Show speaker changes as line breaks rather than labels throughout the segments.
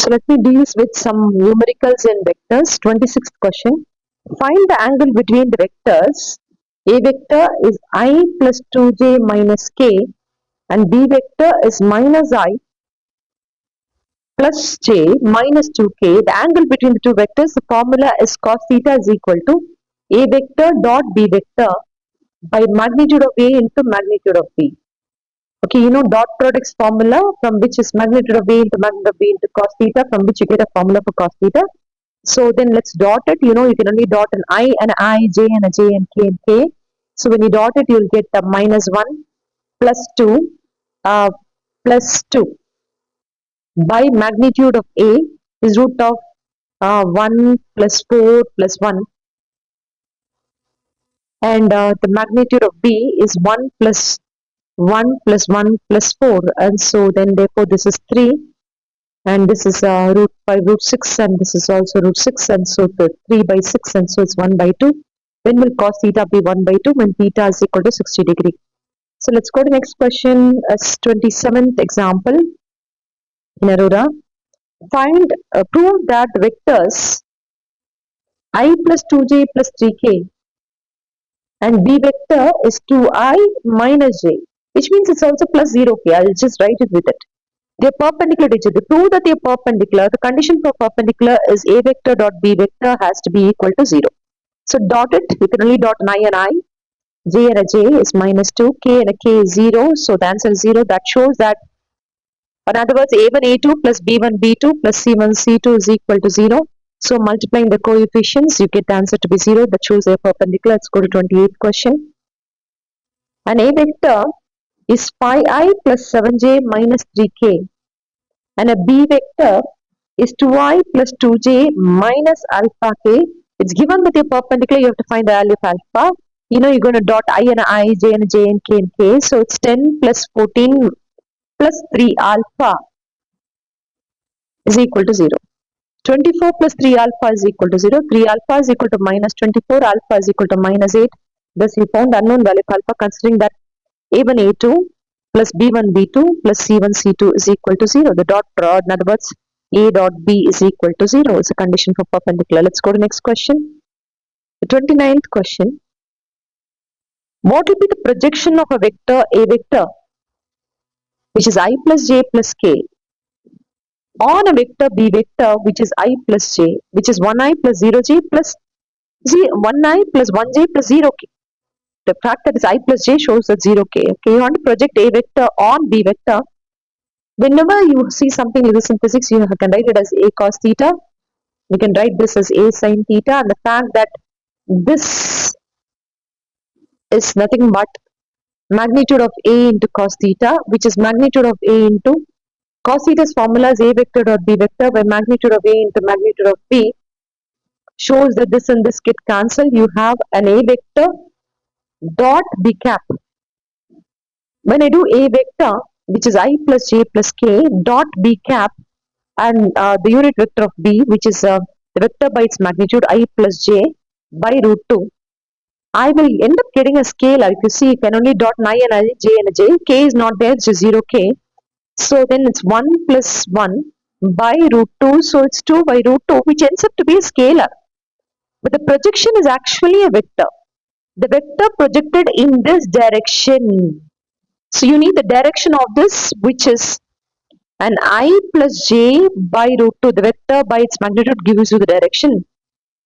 So let me deal with some numericals and vectors. 26th question. Find the angle between the vectors. A vector is I plus 2j minus k and B vector is minus I plus j minus 2k. The angle between the two vectors, the formula is cos theta is equal to A vector dot B vector by magnitude of A into magnitude of B. Okay, you know dot product's formula from which is magnitude of A into magnitude of B into cos theta, from which you get a formula for cos theta. So then let's dot it. You know you can only dot an I, j and a j and k. So when you dot it, you'll get a minus 1 plus 2 plus 2 by magnitude of A is root of 1 plus 4 plus 1, and the magnitude of B is 1 plus 1 plus 1 plus 4, and so then therefore this is 3, and this is root by root 6, and this is also root 6, and so the 3 by 6, and so it's 1 by 2. When will cos theta be 1 by 2? When theta is equal to 60 degree. So let's go to the next question as 27th example in Aurora. Prove that vectors I plus 2j plus 3k and B vector is 2i minus j, which means it's also plus 0k. I'll just write it with it. They're perpendicular to each other. To prove that they're perpendicular, the condition for perpendicular is A vector dot B vector has to be equal to 0. So dot it. You can only dot an I and I. J and a j is minus 2. K and a k is 0. So the answer is 0. That shows that, in other words, A1 A2 plus B1 B2 plus C1 C2 is equal to 0. So multiplying the coefficients, you get the answer to be 0. That shows they're perpendicular. Let's go to 28th question. An A vector is phi I plus 7j minus 3k. And a B vector is 2i plus 2j minus alpha k. It's given that they're perpendicular, you have to find the value of alpha. You know, you're going to dot I and I, j and j and k and k. So it's 10 plus 14 plus 3 alpha is equal to 0. 24 plus 3 alpha is equal to 0. 3 alpha is equal to minus 24. Alpha is equal to minus 8. Thus, we found the unknown value of alpha, considering that A1 A2 plus B1 B2 plus C1 C2 is equal to 0. The dot product, in other words, A dot B is equal to 0 is a condition for perpendicular. Let's go to next question. The 29th question. What will be the projection of a vector A vector, which is I plus j plus k, on a vector B vector, which is I plus j, which is 1i plus 0j plus 1i plus 1j plus 0k. The fact that it's I plus j shows that 0k. Okay, you want to project A vector on B vector. Whenever you see something like this in physics, you can write it as A cos theta. You can write this as A sin theta. And the fact that this is nothing but magnitude of A into cos theta, which is magnitude of A into cos theta's formula is A vector dot B vector by magnitude of A into magnitude of B, shows that this and this get cancelled. You have an A vector dot B cap. When I do A vector, which is I plus j plus k dot B cap, and the unit vector of B, which is the vector by its magnitude I plus j by root 2, I will end up getting a scalar. If you see, you can only dot an I and I, j and a j. K is not there, it's just 0k. So then it's 1 plus 1 by root 2. So it's 2 by root 2, which ends up to be a scalar. But the projection is actually a vector. The vector projected in this direction. So you need the direction of this, which is an I plus j by root 2. The vector by its magnitude gives you the direction.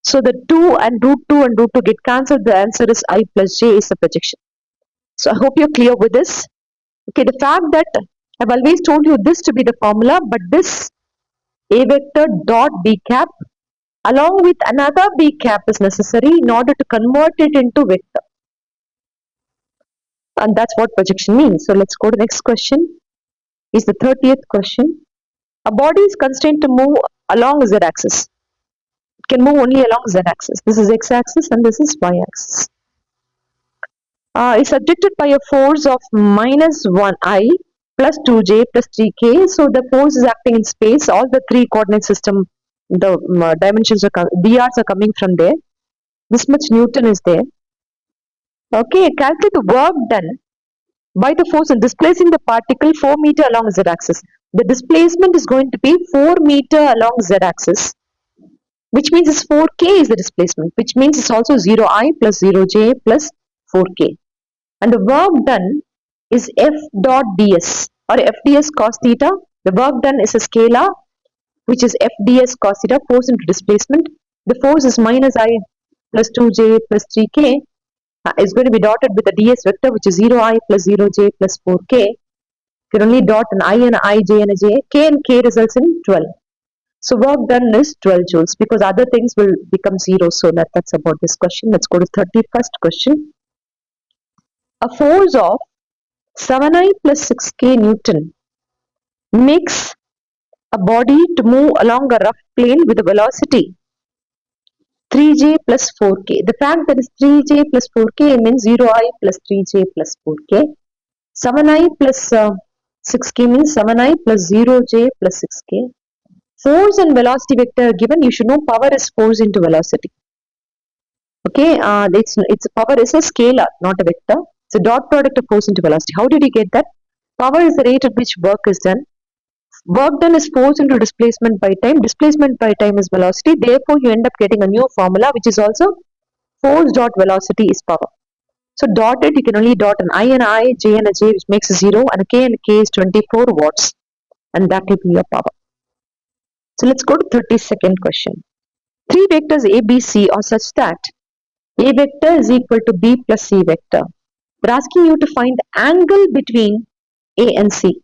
So the 2 and root 2 get cancelled. The answer is I plus j is the projection. So I hope you're clear with this. Okay, the fact that I've always told you this to be the formula, but this A vector dot B cap along with another B cap is necessary in order to convert it into vector. And that's what projection means. So let's go to the next question. Is the 30th question. A body is constrained to move along z-axis. It can move only along z-axis. This is x-axis and this is y-axis. Is subjected by a force of minus 1i plus 2j plus 3k. So the force is acting in space. All the three coordinate system, the dimensions are drs are coming from there. This much Newton is there. Okay, calculate the work done by the force in displacing the particle 4 meters along z-axis. The displacement is going to be 4 meter along z-axis, which means it's 4k is the displacement, which means it's also 0i plus 0j plus 4k. And the work done is F dot ds or F ds cos theta. The work done is a scalar, which is F ds cos theta, force into displacement. The force is minus I plus 2j plus 3k. Is going to be dotted with a ds vector, which is 0i plus 0j plus 4k. You can only dot an I and a I, j and a j. K and k results in 12. So work done is 12 joules because other things will become 0. So that's about this question. Let's go to 31st question. A force of 7i plus 6k Newton makes a body to move along a rough plane with a velocity 3j plus 4k. The fact that it's 3j plus 4k means 0i plus 3j plus 4k. 7i plus 6k means 7i plus 0j plus 6k. Force and velocity vector given. You should know power is force into velocity. Okay, it's power is a scalar, not a vector. It's a dot product of force into velocity. How did you get that? Power is the rate at which work is done. Work done is force into displacement by time. Displacement by time is velocity. Therefore, you end up getting a new formula, which is also force dot velocity is power. So dot it, you can only dot an I and a I, j and a j, which makes a 0, and a k and a k is 24 watts, and that will be your power. So let's go to 32nd question. Three vectors A, B, C are such that A vector is equal to B plus C vector. They're asking you to find angle between A and C.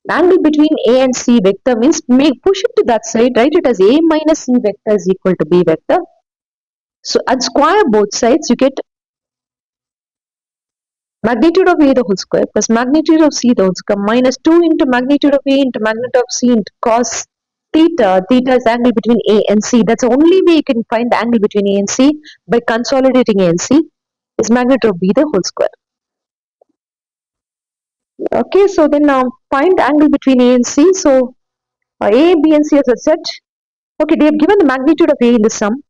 The angle between A and C vector means push it to that side, write it as A minus C vector is equal to B vector. So and square both sides, you get magnitude of A the whole square plus magnitude of C the whole square minus 2 into magnitude of A into magnitude of C into cos theta. Theta is the angle between A and C. That's the only way you can find the angle between A and C, by consolidating A and C, is magnitude of B the whole square. Okay, so then now find the angle between A and C. So A, B and C as a set. Okay, they have given the magnitude of A in the sum.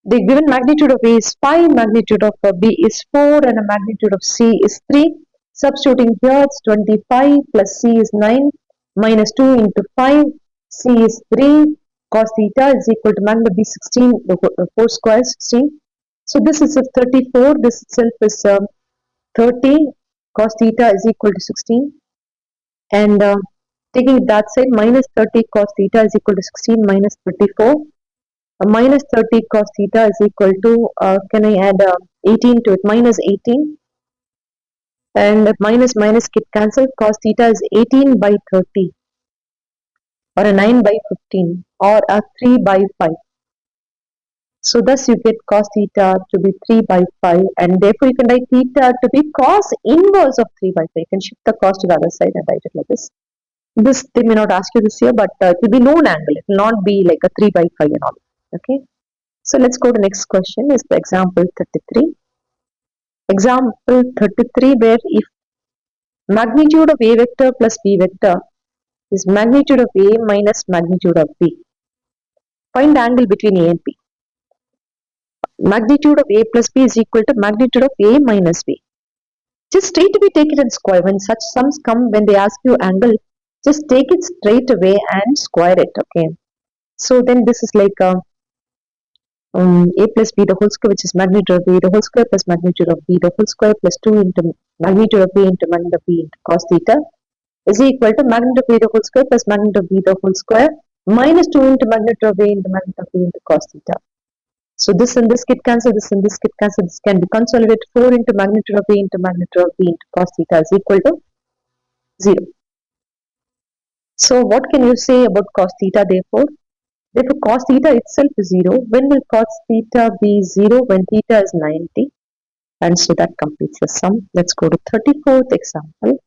The given magnitude of A is 5, magnitude of B is 4, and the magnitude of C is 3. Substituting here, it's 25 plus C is 9, minus 2 into 5, C is 3, cos theta is equal to magnitude of B 16, the 4 square 16. So this is 34, this itself is 30, cos theta is equal to 16. And taking that side, minus 30 cos theta is equal to 16 minus 34. Minus 30 cos theta is equal to, can I add 18 to it, minus 18, and minus minus get cancelled, cos theta is 18 by 30 or a 9 by 15 or a 3 by 5. So thus you get cos theta to be 3 by 5, and therefore you can write theta to be cos inverse of 3 by 5. You can shift the cos to the other side and write it like this. This they may not ask you this here, but it will be known angle. It will not be like a 3 by 5 and all. Okay. So let's go to next question, is the example 33. Example 33, where if magnitude of A vector plus B vector is magnitude of A minus magnitude of B. Find the angle between A and B. Magnitude of A plus B is equal to magnitude of A minus B. Just straight away take it and square. When such sums come, when they ask you angle, just take it straight away and square it. Okay. So then this is like A plus B the whole square, which is magnitude of A the whole square plus magnitude of B the whole square plus 2 into magnitude of A into magnitude of B into cos theta is equal to magnitude of A the whole square plus magnitude of B the whole square minus 2 into magnitude of A into magnitude of B into cos theta. So this and this get cancelled, this and this get cancelled, this can be consolidated. 4 into magnitude of A into magnitude of B into cos theta is equal to 0. So what can you say about cos theta therefore? Therefore cos theta itself is 0. When will cos theta be 0? When theta is 90. And so that completes the sum. Let's go to 34th example.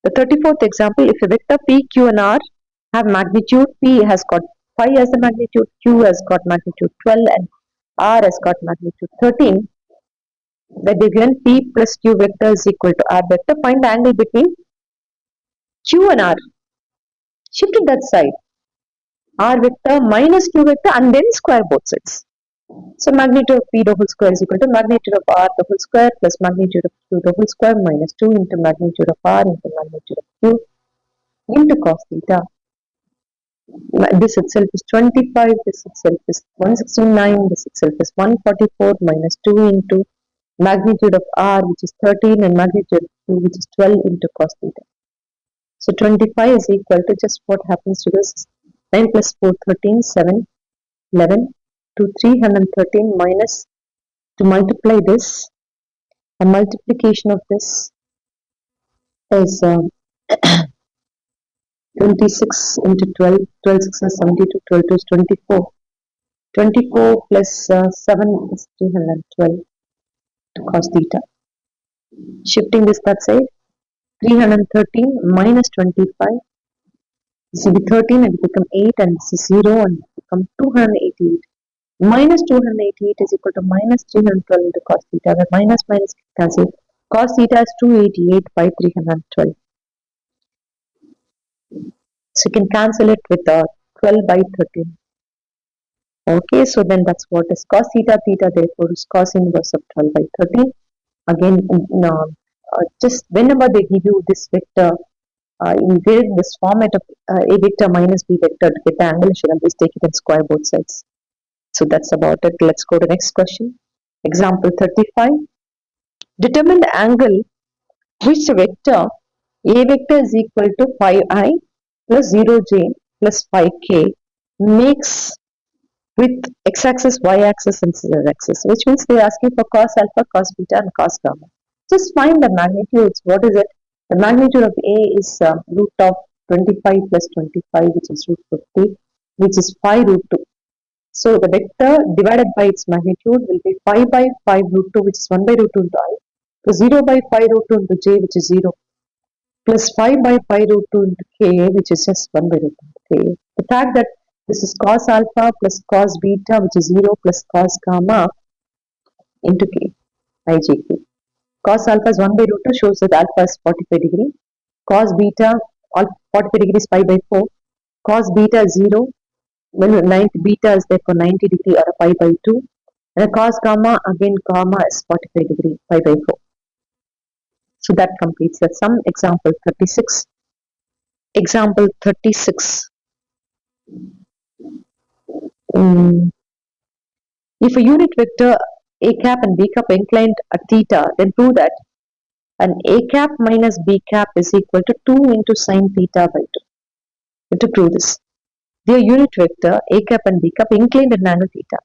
The 34th example, if a vector P, Q and R have magnitude, P has got 5 as the magnitude, Q has got magnitude 12 and R has got magnitude 13, where they given P plus Q vector is equal to R vector, find the angle between Q and R. Shift it that side. R vector minus Q vector and then square both sides. So magnitude of P the whole square is equal to magnitude of R the whole square plus magnitude of Q the whole square minus 2 into magnitude of R into magnitude of Q. into cos theta. This itself is 25, this itself is 169, this itself is 144 minus 2 into magnitude of r, which is 13, and magnitude of 2, which is 12 into cos theta. So 25 is equal to just what happens to this 9 plus 4, 13, 7, 11 to 313 minus, to multiply this, a multiplication of this is 26 into 12, 12 6 is 72, 12 2 is 24. 24 plus 7 is 312 to cos theta. Shifting this that side, 313 minus 25, this will be 13 and become 8, and this is 0 and become 288. Minus 288 is equal to minus 312 into cos theta, where minus minus cancel. Cos theta is 288 by 312. So you can cancel it with 12 by 13. Okay, so then that's what is cos theta. Theta therefore is cos inverse of 12 by 13. Again, just whenever they give you this vector, in this format of a vector minus b vector to get the angle, you should always take it and square both sides. So that's about it. Let's go to the next question. Example 35. Determine the angle which vector a vector is equal to 5i plus 0j plus 5k makes with x-axis, y-axis and z-axis, which means they are asking for cos alpha, cos beta and cos gamma. Just find the magnitudes. What is it? The magnitude of A is root of 25 plus 25, which is root 50, which is 5 root 2. So the vector divided by its magnitude will be 5 by 5 root 2, which is 1 by root 2 into I, plus 0 by 5 root 2 into j, which is 0, plus 5 by 5 root 2 into k, which is just 1 by root 2 into k. The fact that this is cos alpha plus cos beta, which is 0, plus cos gamma into k, ijk. Cos alpha is 1 by root 2, shows that alpha is 45 degree. Cos beta, 45 degrees 5 by 4. Cos beta is 0. Well, 90, beta is therefore 90 degree or 5 by 2. And cos gamma, again gamma is 45 degree 5 by 4. So that completes the sum. Example 36. Example 36. If a unit vector a cap and b cap are inclined at theta, then prove that an a cap minus b cap is equal to 2 into sine theta by 2. To prove this, their unit vector a cap and b cap inclined at an angle theta.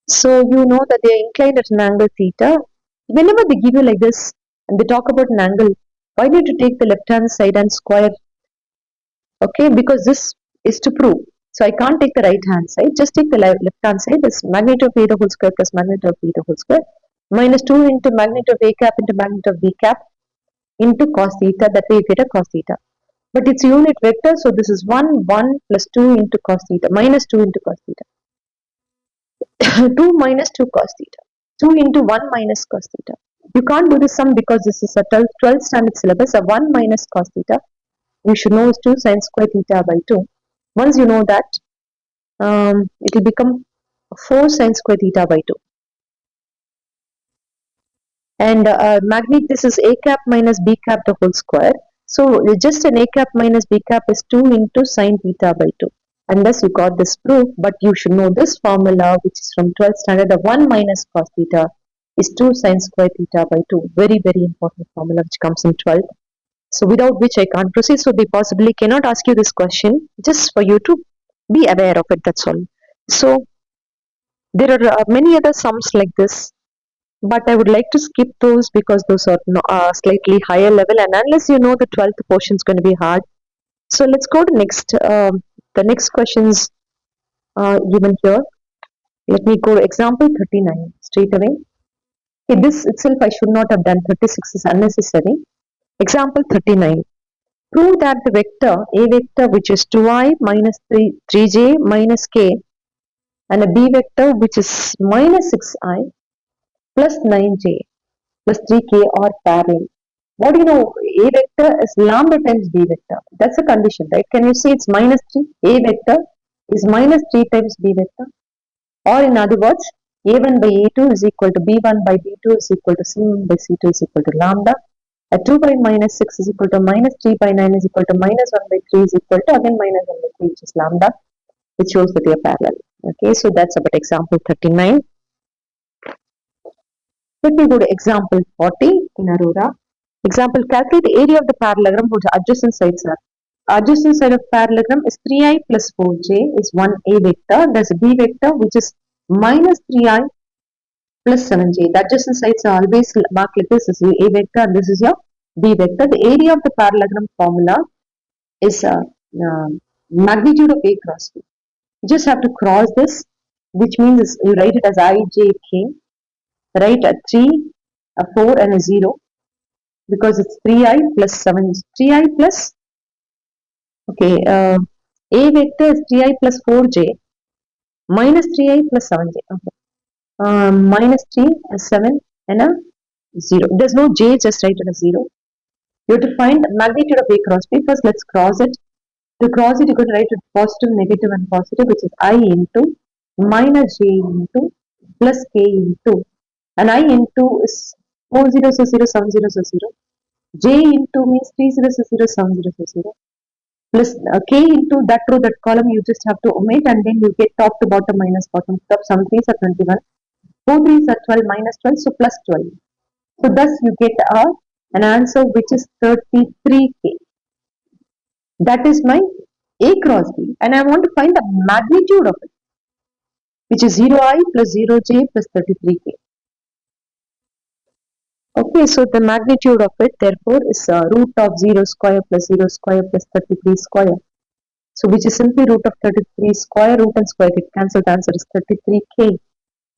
So you know that they are inclined at an angle theta. Whenever they give you like this and they talk about an angle, why need to take the left hand side and square? Okay, because this is to prove. So I can't take the right hand side, just take the left hand side. This magnitude of a the whole square plus magnitude of b the whole square minus 2 into magnitude of a cap into magnitude of b cap into cos theta. That way you get a cos theta. But it's a unit vector, so this is 1 plus 2 into cos theta minus 2 into cos theta. 2 minus 2 cos theta. 2 into 1 minus cos theta. You can't do this sum because this is a 12th standard syllabus. A 1 minus cos theta, you should know is 2 sine square theta by 2. Once you know that, it will become 4 sine square theta by 2. And this is a cap minus b cap the whole square. So just an a cap minus b cap is 2 into sine theta by 2. And thus you got this proof, but you should know this formula, which is from 12th standard. The 1 minus cos theta is 2 sine square theta by 2. Very, very important formula which comes in 12th. So without which I can't proceed. So they possibly cannot ask you this question, just for you to be aware of it, that's all. So there are many other sums like this, but I would like to skip those because those are slightly higher level, and unless you know the 12th portion is going to be hard. So let's go to next. The next questions given here. Let me go to example 39 straight away. Okay, this itself I should not have done. 36 is unnecessary. Example 39. Prove that the vector, a vector which is 2i minus 3j minus k, and a b vector which is minus 6i plus 9j plus 3k are parallel. What do you know? A vector is lambda times b vector. That's a condition, right? Can you say it's minus 3? A vector is minus 3 times b vector. Or in other words, a1 by a2 is equal to b1 by b2 is equal to c1 by c2 is equal to lambda. 2 by minus 6 is equal to minus 3 by 9 is equal to minus 1 by 3 is equal to again minus 1 by 3, which is lambda, which shows that they are parallel. Okay, so that's about example 39. Let me go to example 40 in Aurora. Example, calculate the area of the parallelogram whose adjacent sides are. Adjacent side of parallelogram is 3i plus 4j is 1a vector. There's a b vector which is minus 3i plus 7j. The adjacent sides are always marked like this. This is a vector and this is your b vector. The area of the parallelogram formula is magnitude of a cross b. You just have to cross this, which means you write it as I, j, k. Write a 3, a 4 and a 0 because it's 3i plus 7. 3i plus, okay, a vector is 3i plus 4j minus 3i plus 7j. Okay. Minus 3 and 7 and a 0. There's no j, just write it as 0. You have to find the magnitude of a cross b. First, let's cross it. To cross it, you could write it positive, negative, and positive, which is I into minus j into plus k into. And I into is 4 zeros are 0, 7 zeros are 0. J into means 3 zeros are 0, 7 zeros are 0. Plus k into that row, that column, you just have to omit, and then you get top to bottom minus bottom to top. Some 3s are 21. 4 3s are 12 minus 12, so plus 12. So thus you get an answer which is 33k. That is my a cross b, and I want to find the magnitude of it, which is 0i plus 0j plus 33k. Okay, so the magnitude of it therefore is root of 0 square plus 0 square plus 33 square. So which is simply root of 33 square, root and square get cancelled, answer is 33k.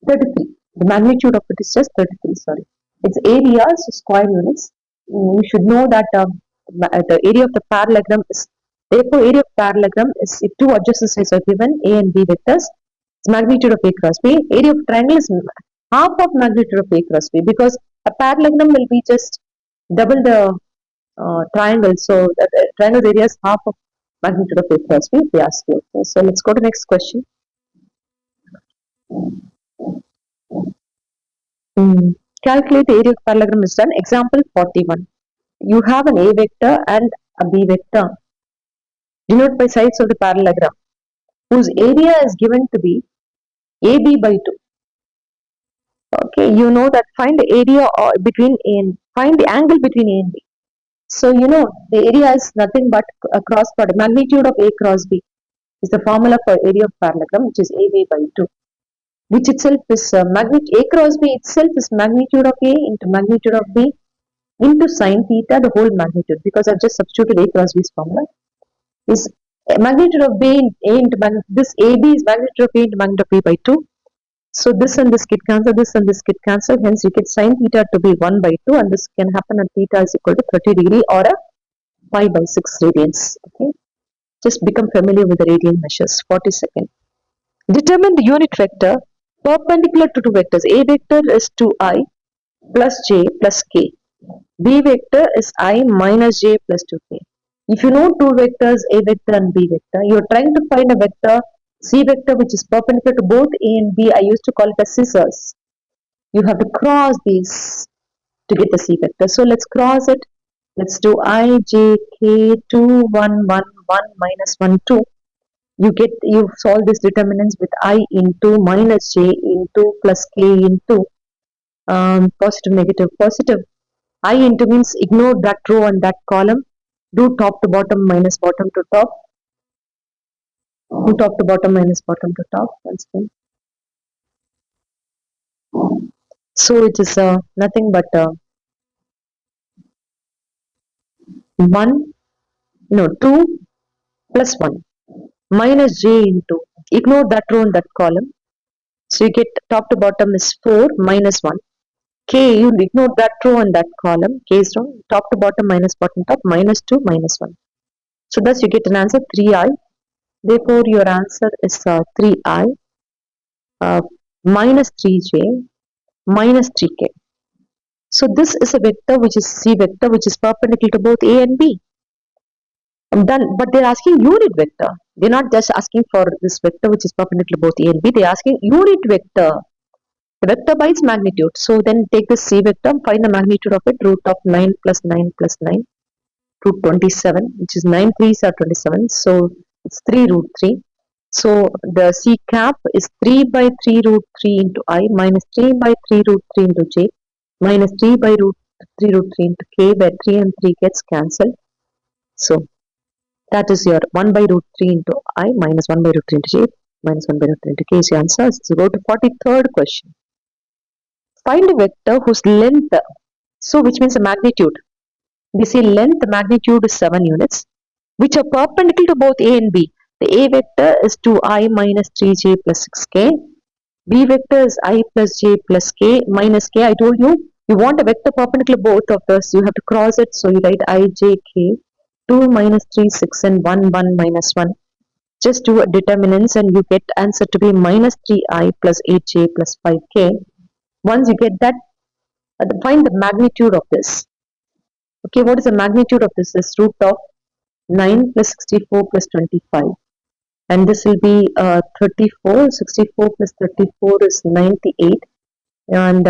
33. The magnitude of it is just 33, sorry. Its area, so square units. You should know that the area of the parallelogram is, therefore area of parallelogram is if two adjacent sides are given, a and b vectors, its magnitude of a cross b. Area of triangle is half of magnitude of a cross b because a parallelogram will be just double the triangle. So the triangle area is half of magnitude of a cross b, they ask you. Okay, so let's go to next question. Calculate the area of parallelogram is done. Example 41. You have an A vector and a B vector. Denote by sides of the parallelogram whose area is given to be AB by 2. Okay, you know that find the area between A and find the angle between A and B. So you know the area is nothing but a cross product. Magnitude of A cross B is the formula for area of parallelogram, which is AB by 2. Which itself is magnitude A cross B itself is magnitude of A into magnitude of B into sine theta, the whole magnitude, because I've just substituted A cross B's formula is magnitude of B in A into this AB is magnitude of A into magnitude of B by 2. So this and this get cancelled, this and this get cancelled, hence you get sine theta to be 1 by 2, and this can happen at theta is equal to 30 degree or a 5 by 6 radians. Okay, just become familiar with the radian measures. 42nd. Determine the unit vector perpendicular to two vectors. A vector is 2i plus j plus k. B vector is I minus j plus 2k. If you know two vectors, A vector and B vector, you are trying to find a vector, C vector, which is perpendicular to both A and B. I used to call it as scissors. You have to cross these to get the C vector. So let's cross it. Let's do I, j, k, 2, 1, 1, 1, minus 1, 2. You solve these determinants with I into minus j into plus k into positive, negative, positive. I into means ignore that row and that column. Do top to bottom minus bottom to top. Do top to bottom minus bottom to top. Once again. So it is nothing but 1, no, 2 plus 1 minus j into, ignore that row and that column. So you get top to bottom is 4 minus 1. K, you ignore that row and that column. K is wrong. Top to bottom minus bottom top minus 2 minus 1. So thus you get an answer 3i. Therefore your answer is 3i minus 3j minus 3k. So this is a vector which is C vector which is perpendicular to both A and B. Done, but they're asking unit vector. They're not just asking for this vector which is perpendicular to both A and B. They're asking unit vector. The vector by its magnitude. So then take the C vector, find the magnitude of it, root of 9 plus 9 plus 9, root 27, which is 9 3s are 27. So it's 3 root 3. So the C cap is 3 by 3 root 3 into I minus 3 by 3 root 3 into J minus 3 by root 3 root 3 into K, where 3 and 3 gets cancelled. So that is your 1 by root 3 into I minus 1 by root 3 into J minus 1 by root 3 into K is your answer. So go to 43rd question. Find a vector whose length, so which means a magnitude. We say length magnitude is 7 units, which are perpendicular to both A and B. The A vector is 2I minus 3J plus 6K. B vector is I plus J plus K minus K. I told you, you want a vector perpendicular both of this, you have to cross it. So you write I, J, K, 2 minus 3, 6 and 1, 1 minus 1. Just do a determinants and you get answer to be minus 3I plus 8J plus 5K. Once you get that, find the magnitude of this. Okay, what is the magnitude of this? Is root of 9 plus 64 plus 25. And this will be 34. 64 plus 34 is 98. And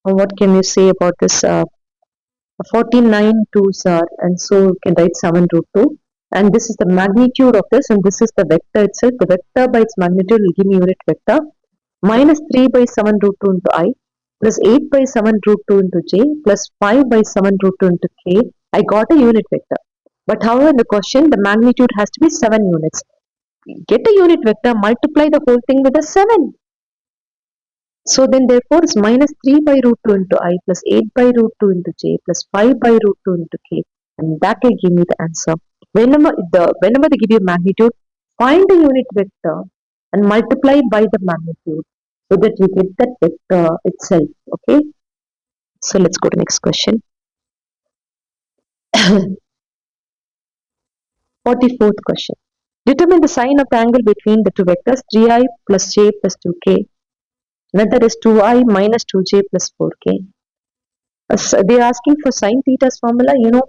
what can you say about this? 49 twos are, and so you can write 7 root 2. And this is the magnitude of this, and this is the vector itself. The vector by its magnitude will give me unit vector. Minus 3 by 7 root 2 into I, plus 8 by 7 root 2 into J, plus 5 by 7 root 2 into K. I got a unit vector. But however, in the question, the magnitude has to be 7 units. Get a unit vector, multiply the whole thing with a 7. So then therefore it's minus 3 by root 2 into I plus 8 by root 2 into J plus 5 by root 2 into K. And that will give me the answer. Whenever they give you magnitude, find the unit vector and multiply by the magnitude so that you get that vector itself. Okay. So let's go to next question. 44th question. Determine the sign of the angle between the two vectors 3i plus j plus 2k. Another is 2i minus 2j plus 4k. They are asking for sine theta's formula. You know,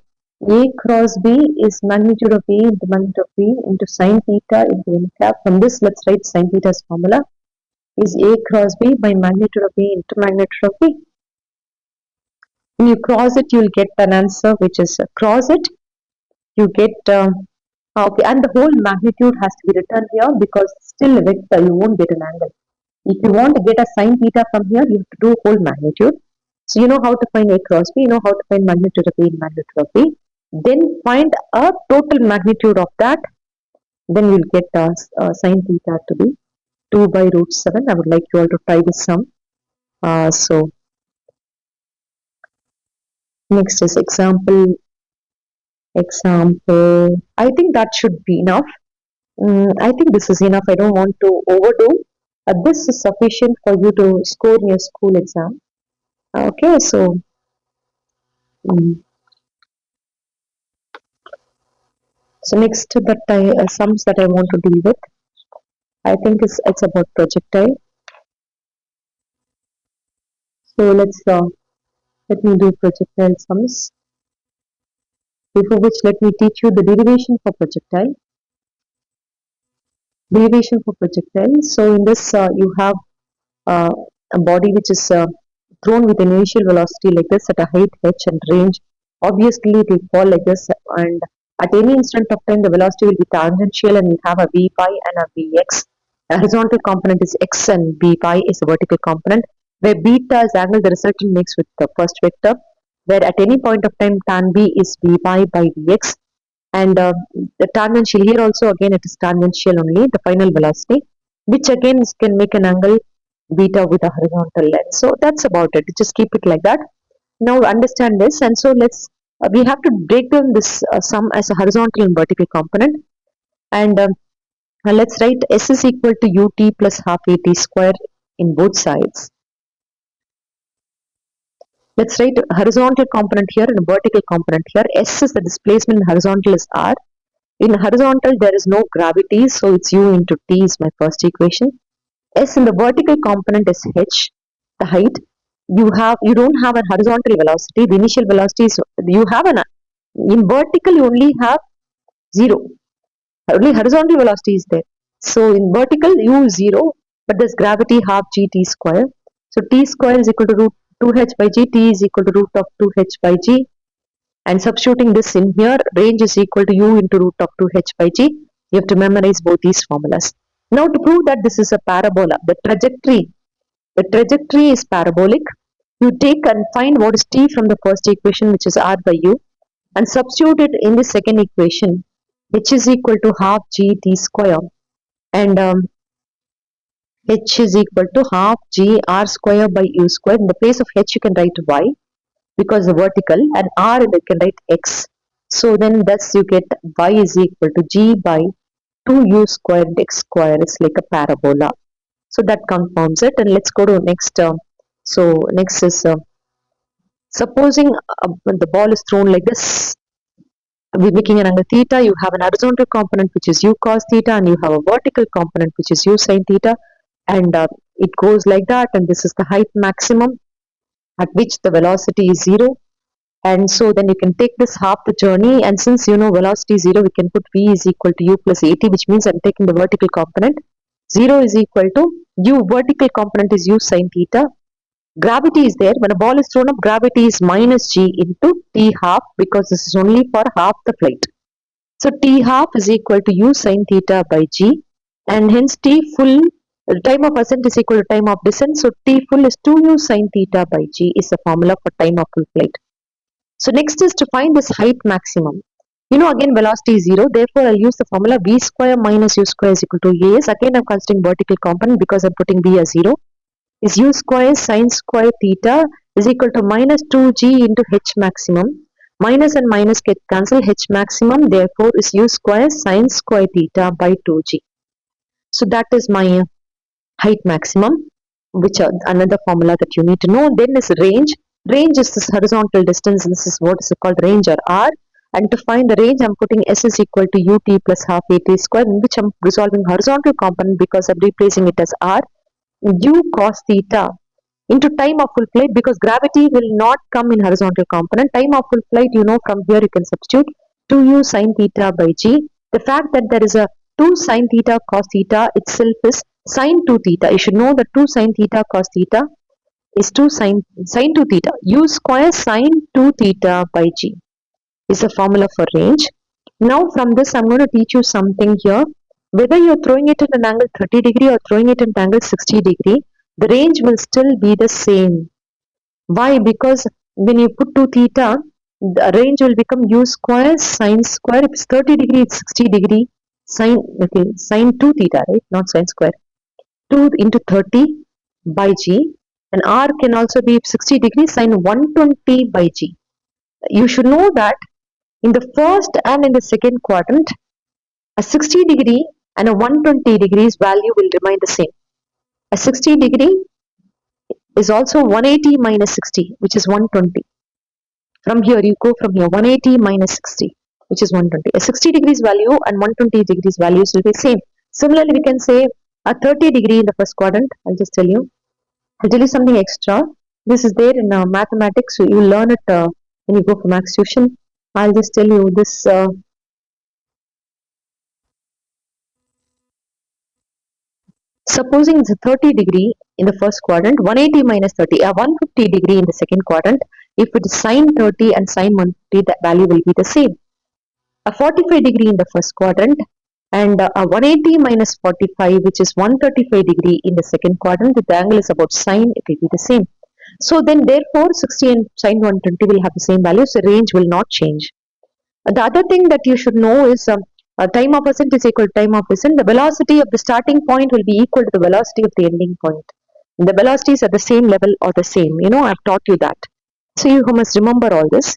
a cross b is magnitude of a into magnitude of b into sine theta into n cap. From this, let's write sine theta's formula is a cross b by magnitude of a into magnitude of b. When you cross it, you will get an answer which is cross it. You get okay, and the whole magnitude has to be written here because still a vector, you won't get an angle. If you want to get a sine theta from here, you have to do whole magnitude. So you know how to find a cross b, you know how to find magnitude of a and magnitude of b. Then find a total magnitude of that. Then you'll get sine theta to be 2 by root 7. I would like you all to try this sum. So next is example. I think that should be enough. I think this is enough. I don't want to overdo. This is sufficient for you to score in your school exam. Okay, so so next to that sums that I want to deal with, I think it's about projectile. So let me do projectile sums. Before which, let me teach you the derivation for projectile. Derivation for projectile. So in this, you have uh, a body which is thrown with an initial velocity like this at a height h and range. Obviously, it will fall like this, and at any instant of time, the velocity will be tangential, and we have a v pi and a vx. The horizontal component is x, and v pi is a vertical component, where beta is angle the resultant makes with the first vector, where at any point of time tan b is v pi by vx, and the tangential here also again it is tangential only, the final velocity, which again can make an angle beta with a horizontal length. So that's about it. Just keep it like that. Now understand this, and so we have to break down this sum as a horizontal and vertical component, and let's write s is equal to ut plus half at square in both sides. Let's write horizontal component here and vertical component here. S is the displacement, horizontal is r. In horizontal, there is no gravity, so it's u into t is my first equation. S in the vertical component is h, the height. You don't have a horizontal velocity. The initial velocity is you have in vertical you only have 0. Only horizontal velocity is there. So in vertical u is 0. but there's gravity half gt square. So t square is equal to root 2h by g, t is equal to root of 2h by g, and substituting this in here, range is equal to u into root of 2h by g. You have to memorize both these formulas. Now to prove that this is a parabola, the trajectory is parabolic. You take and find what is t from the first equation, which is r by u, and substitute it in the second equation, which is equal to half g t square, and h is equal to half g r square by u square. In the place of h you can write y because the vertical, and r you can write x. So then thus you get y is equal to g by 2u squared x square is like a parabola. So that confirms it, and let's go to next term. So next is supposing the ball is thrown like this, we're making an angle theta. You have an horizontal component which is u cos theta, and you have a vertical component which is u sin theta, and it goes like that, and this is the height maximum at which the velocity is 0. And so then you can take this half the journey, and since you know velocity is 0, we can put v is equal to u plus at, which means I'm taking the vertical component. 0 is equal to u, vertical component is u sin theta. Gravity is there. When a ball is thrown up, gravity is minus g into t half, because this is only for half the flight. So t half is equal to u sin theta by g, and hence t full, time of ascent is equal to time of descent. So t full is 2u sin theta by g is the formula for time of full flight. So next is to find this height maximum. You know, again velocity is 0, therefore I'll use the formula v square minus u square is equal to as. Again I'm considering vertical component because I'm putting v as 0. Is u square sin square theta is equal to minus 2g into h maximum. Minus and minus get cancel, h maximum therefore is u square sin square theta by 2g. So that is my height maximum, which are another formula that you need to know. Then is range. Range is this horizontal distance. This is what is called range, or r. And to find the range, I'm putting s is equal to ut plus half at square, in which I'm resolving horizontal component because I'm replacing it as r. U cos theta into time of full flight, because gravity will not come in horizontal component. Time of full flight, you know, from here you can substitute 2u sin theta by g. The fact that there is a 2 sin theta cos theta itself is sin 2 theta. You should know that 2 sin theta cos theta is 2 sin 2 theta. U square sin 2 theta by g is a formula for range. Now from this I'm going to teach you something here. Whether you're throwing it at an angle 30 degree or throwing it at an angle 60 degree, the range will still be the same. Why? Because when you put 2 theta, the range will become u square sin square. If it's 30 degree, it's 60 degree. Sin, okay, sin 2 theta, right? Not sin square. 2 into 30 by g. And r can also be 60 degree sin 120 by g. You should know that in the first and in the second quadrant, a 60 degree and a 120 degrees value will remain the same. A 60 degree is also 180 minus 60, which is 120. From here, you go from here, 180 minus 60, which is 120. A 60 degrees value and 120 degrees values will be same. Similarly, we can say a 30 degree in the first quadrant. I'll just tell you. I'll tell you something extra. This is there in mathematics, so you learn it when you go for maths tuition. I'll just tell you this. Supposing it's a 30 degree in the first quadrant, 180 minus 30, a 150 degree in the second quadrant. If it is sine 30 and sine 150, that value will be the same. A 45 degree in the first quadrant and a 180 minus 45, which is 135 degree in the second quadrant. If the angle is about sine, it will be the same. So then therefore 60 and sine 120 will have the same value, so range will not change. The other thing that you should know is time of ascent is equal to time of descent. The velocity of the starting point will be equal to the velocity of the ending point. The velocities at the same level or the same. You know, I've taught you that. So you must remember all this.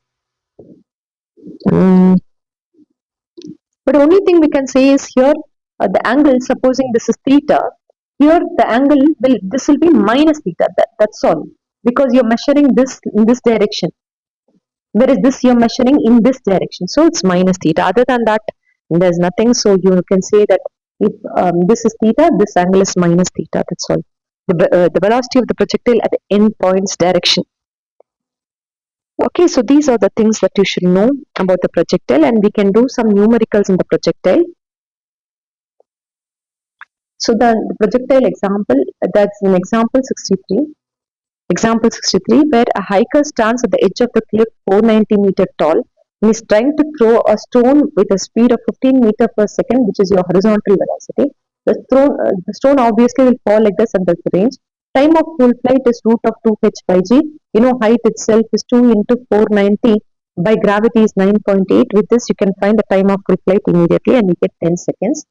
But the only thing we can say is here, the angle, supposing this is theta, here the angle this will be minus theta. That's all. Because you're measuring this in this direction. Whereas this you're measuring in this direction. So it's minus theta. Other than that, there's nothing. So you can say that if this is theta, this angle is minus theta. That's all. The velocity of the projectile at the end point's direction. Okay, so these are the things that you should know about the projectile, and we can do some numericals in the projectile. So the projectile example, that's an example 63. Example 63, where a hiker stands at the edge of the cliff 490-meter tall and is trying to throw a stone with a speed of 15 meter per second, which is your horizontal velocity. The stone obviously will fall like this under the range. Time of full flight is root of 2h by g. You know, height itself is 2 into 490 by gravity is 9.8. With this, you can find the time of full flight immediately and you get 10 seconds.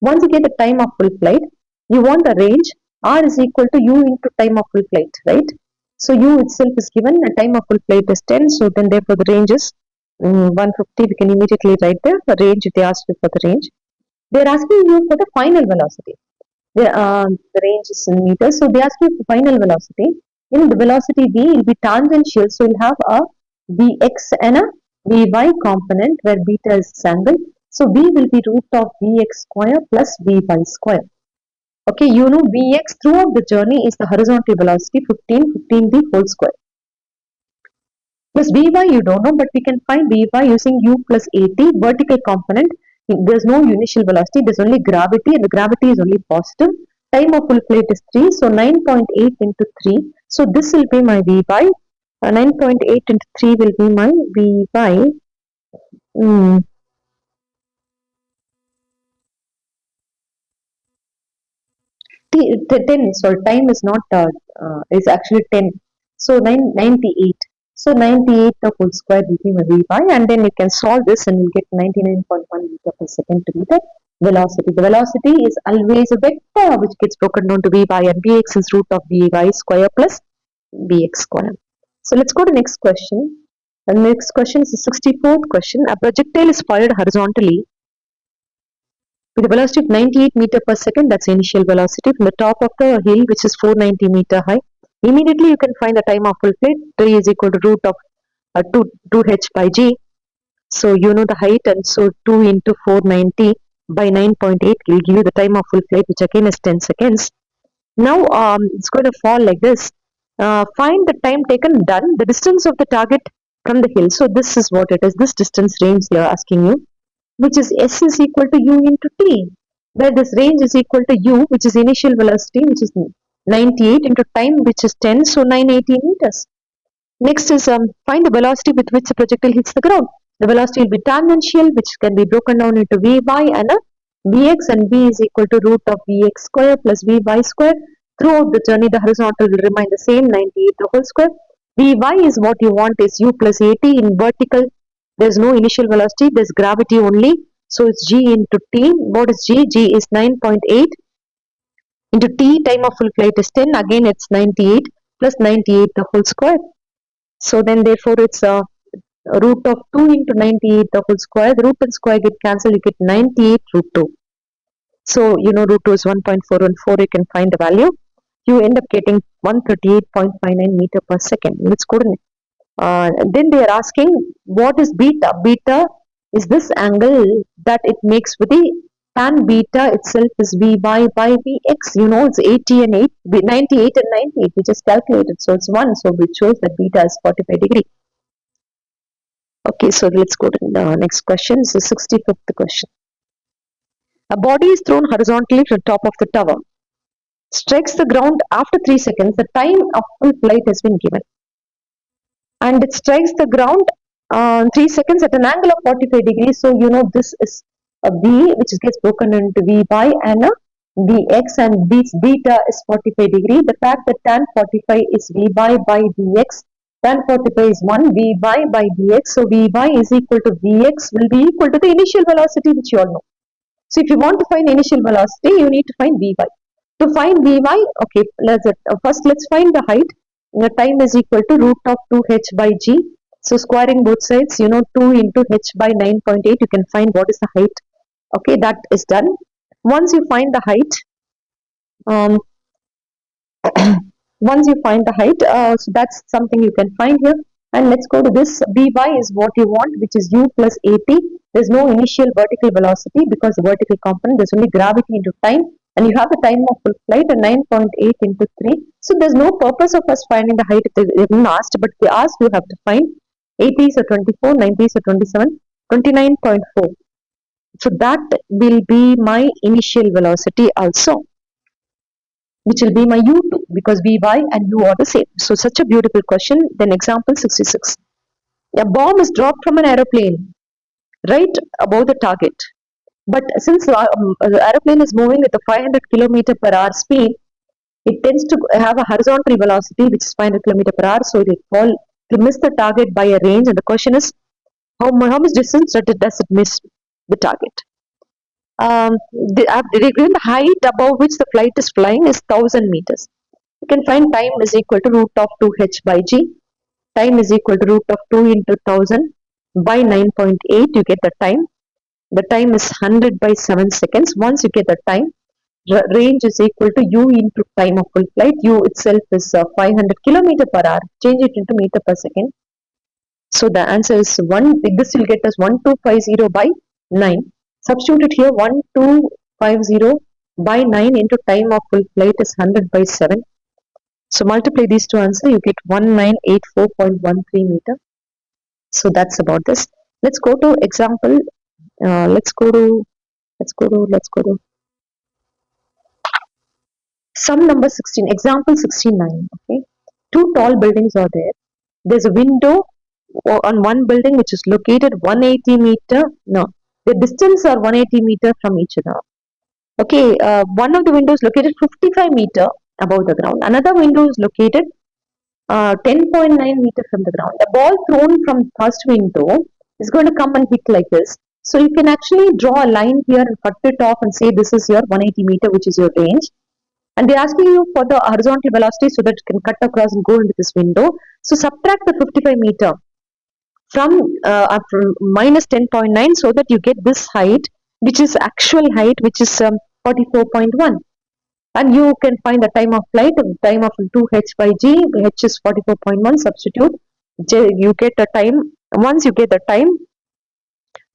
Once you get the time of full flight, you want the range. R is equal to U into time of full flight, right? So U itself is given, the time of full flight is 10, so then therefore the range is 150. We can immediately write the range if they ask you for the range. They are asking you for the final velocity. The range is in meters, so they ask you for final velocity. In the velocity V will be tangential, so you'll have a Vx and a Vy component where beta is this angle. So V will be root of Vx square plus Vy square. Okay, you know Vx throughout the journey is the horizontal velocity 15 the whole square. Plus Vy you don't know, but we can find Vy using U plus 80 vertical component. There's no initial velocity, there's only gravity, and the gravity is only positive. Time of full flight is 3, so 9.8 into 3. So this will be my Vy. 9.8 into 3 will be my Vy. Hmm. 10, so time is not is actually 10, so 98, so 98 the whole square will be my Vy, and then you can solve this and you'll get 99.1 meter per second to be the velocity. The velocity is always a vector which gets broken down to Vy, and Vx is root of Vy square plus Vx square. So let's go to next question. The next question is the 64th question. A projectile is fired horizontally with a velocity of 98 meter per second. That's initial velocity from the top of the hill, which is 490 meter high. Immediately you can find the time of full flight. 3 is equal to root of 2h by g. So you know the height, and so 2 into 490 by 9.8 will give you the time of full flight, which again is 10 seconds. Now it's going to fall like this. Find the time taken done, the distance of the target from the hill. So this is what it is. This distance range they are asking you, which is S is equal to U into T, where this range is equal to U, which is initial velocity, which is 98 into time, which is 10, so 980 meters. Next is find the velocity with which the projectile hits the ground. The velocity will be tangential, which can be broken down into Vy and a Vx, and V is equal to root of Vx square plus Vy square. Throughout the journey, the horizontal will remain the same, 98 the whole square. Vy is what you want is U plus 80. In vertical, there's no initial velocity, there's gravity only. So it's G into T. What is G? G is 9.8 into T. Time of full flight is 10. Again, it's 98 plus 98 the whole square. So then therefore it's root of 2 into 98 the whole square. The root and square get cancelled. You get 98 root 2. So you know root 2 is 1.414. You can find the value. You end up getting 138.59 meter per second. Let's go to then they are asking what is beta. Beta is this angle that it makes with the tan beta itself is Vy by Vx. You know it's 80 and 8, 98 and 98. We just calculated, so it's 1. So which shows that beta is 45 degree. Okay, so let's go to the next question. This is the 65th question. A body is thrown horizontally from the top of the tower, strikes the ground after 3 seconds. The time of full flight has been given, and it strikes the ground 3 seconds at an angle of 45 degrees. So you know this is a V, which gets broken into Vy and a Vx, and this beta is 45 degree. The fact that tan 45 is Vy by Vx, tan 45 is 1 Vy by Vx. So Vy is equal to Vx will be equal to the initial velocity, which you all know. So if you want to find initial velocity, you need to find Vy. To find Vy, okay, first let's find the height. The time is equal to root of 2h by g. So squaring both sides, you know 2 into h by 9.8, you can find what is the height. Okay, that is done. Once you find the height, once you find the height, so that's something you can find here. And let's go to this. Vy is what you want, which is U plus 80. There's no initial vertical velocity because the vertical component, there's only gravity into time. And you have the time of full flight at 9.8 into 3. So there's no purpose of us finding the height. They didn't ask, but they asked you have to find 80s or 24, 90s or 27, 29.4. So that will be my initial velocity also, which will be my u2 because vy and u are the same. So such a beautiful question. Then example 66. A bomb is dropped from an aeroplane right above the target. But since the aeroplane is moving with a 500 kilometer per hour speed, it tends to have a horizontal velocity which is 500 kilometer per hour. So it will fall to miss the target by a range. And the question is, how much distance does it miss the target? They given the height above which the flight is flying is 1000 meters. You can find time is equal to root of 2h by g. Time is equal to root of 2 into 1000 by 9.8. You get the time. The time is 100 by 7 seconds. Once you get the time, range is equal to u into time of full flight. U itself is 500 kilometer per hour. Change it into meter per second. So the answer is 1. This will get us 1250 by 9. Substitute it here. 1250 by 9 into time of full flight is 100 by 7. So multiply these two answers. You get 1984.13 meter. So that's about this. Let's go to example. Let's go to sum number 16. Example 69. Okay. Two tall buildings are there. There's a window on one building which is located 180 meter. No, the distance are 180 meter from each other. Okay, one of the windows located 55 meter above the ground. Another window is located 10.9 meter from the ground. The ball thrown from first window is going to come and hit like this. So you can actually draw a line here and cut it off and say this is your 180 meter, which is your range. And they're asking you for the horizontal velocity so that you can cut across and go into this window. So subtract the 55 meter from minus 10.9 so that you get this height, which is actual height, which is 44.1. And you can find the time of flight. Time of 2h by g, h is 44.1. Substitute, you get the time. Once you get the time,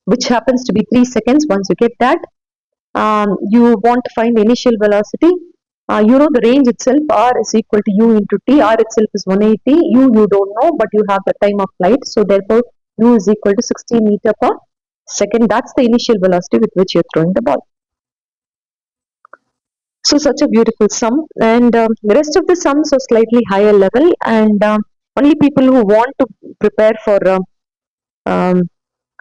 which happens to be 3 seconds, once you get that, you want to find the initial velocity. You know the range itself, r is equal to u into t. R itself is 180. You don't know, but you have the time of flight. So therefore, u is equal to 60 meter per second. That's the initial velocity with which you're throwing the ball. So such a beautiful sum, and the rest of the sums are slightly higher level, and only people who want to prepare for. Um,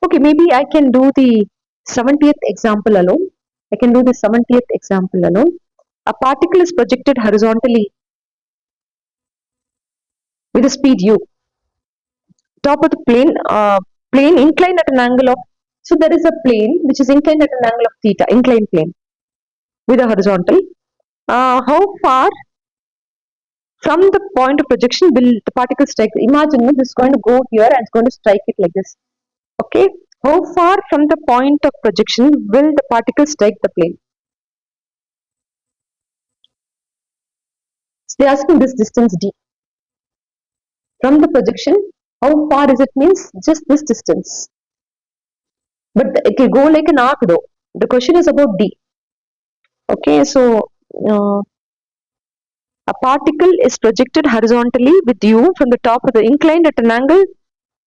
okay, maybe I can do the 70th example alone. I can do the 70th example alone. A particle is projected horizontally with a speed u. Top of the plane inclined at an angle of. So there is a plane which is inclined at an angle of theta, inclined plane with a horizontal. How far from the point of projection will the particle strike? Imagine this is going to go here and it's going to strike it like this. Okay. How far from the point of projection will the particle strike the plane? So they are asking this distance d. From the projection, how far is it means just this distance. But it will go like an arc though. The question is about d. Okay, so uh, a particle is projected horizontally with u from the top of the inclined at an angle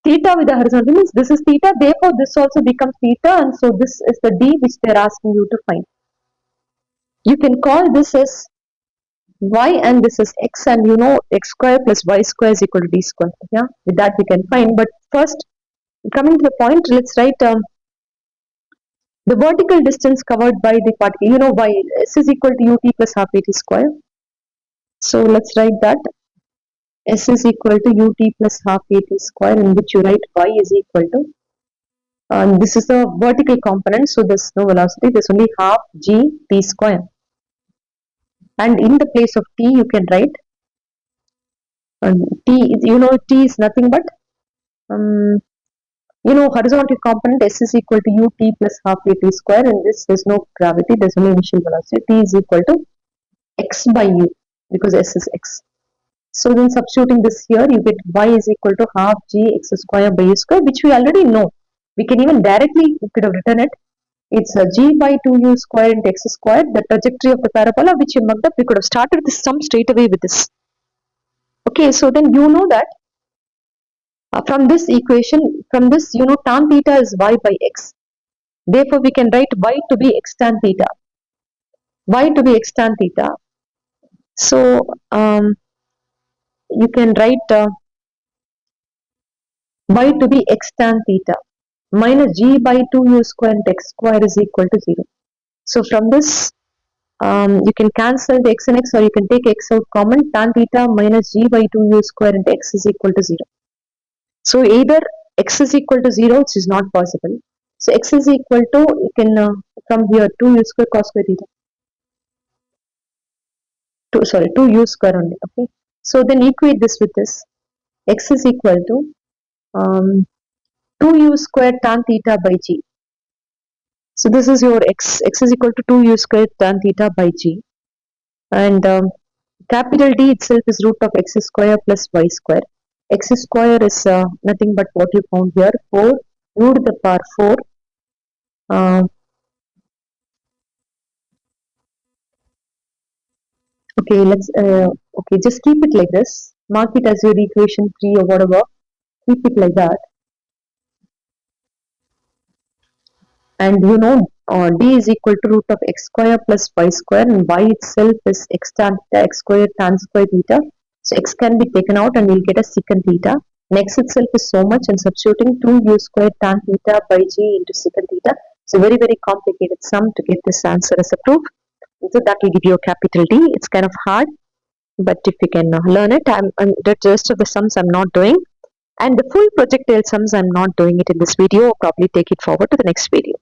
theta with the horizontal means this is theta, therefore this also becomes theta, and so this is the d which they are asking you to find. You can call this as y and this is x, and you know x square plus y square is equal to d square. Yeah, with that we can find. But first, coming to the point, let's write the vertical distance covered by the particle. You know y s is equal to ut plus half at square. So let's write that s is equal to ut plus half at square, in which you write y is equal to. This is the vertical component, so there's no velocity. There's only half g t square. And in the place of t, you can write t. You know t is nothing but horizontal component s is equal to ut plus half at square. In this, there's no gravity. There's only initial velocity. T is equal to x by u because s is x. So then substituting this here, you get y is equal to half g x square by u square, which we already know. We can even directly, we could have written it. It's g by 2u square into x square, the trajectory of the parabola, which you marked up. We could have started this sum straight away with this. Okay, so then you know that from this equation, from this, tan theta is y by x. Therefore, we can write y to be x tan theta. Y to be x tan theta. So, you can write y to be x tan theta minus g by 2 u square and x square is equal to 0. So, from this, you can cancel the x and x, or you can take x out common. Tan theta minus g by 2 u square and x is equal to 0. So, either x is equal to 0, which is not possible. So, x is equal to, you can from here 2 u square cos square theta. 2 u square only. Okay. So, then equate this with this. X is equal to um, 2u square tan theta by g. So this is your x. X is equal to 2u square tan theta by g. And capital D itself is root of x square plus y square. X square is nothing but what you found here, 4 u to the power 4. Okay, okay, just keep it like this. Mark it as your equation 3 or whatever. Keep it like that. And d is equal to root of x square plus y square, and y itself is x tan theta, x square tan square theta. So x can be taken out and we'll get a secant theta. And x itself is so much, and substituting 2u square tan theta by g into secant theta. It's a very, very complicated sum to get this answer as a proof. So that will give you a capital D. It's kind of hard, but if you can learn it, the rest of the sums I'm not doing. And the full projectile sums I'm not doing it in this video. I'll probably take it forward to the next video.